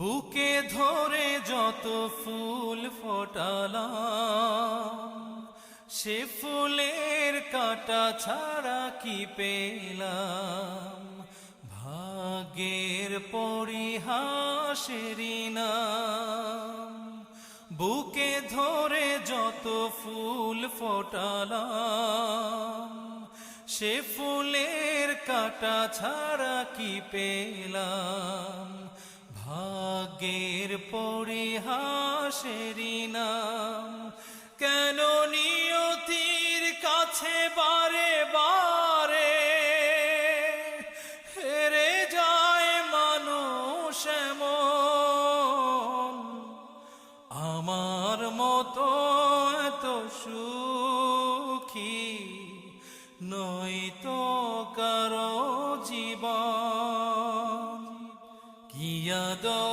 বুকে ধরে যত ফুল ফোটালাম, সে ফুলের কাঁটা ছাড়া কি পেলাম। ভাগ্যের পরিহাসেরই নাম। বুকে ধরে যত ফুল ফোটালাম, সে ফুলের কাঁটা ছাড়া কি পেলাম। ভাগ্যের পরিহাসেরই নাম। কেন নিয়তির কাছে বারে বারে হেরে যায় মানুষ এমন। আমার মতো এত সুখী নয়তো কারো জীবন। কি আদর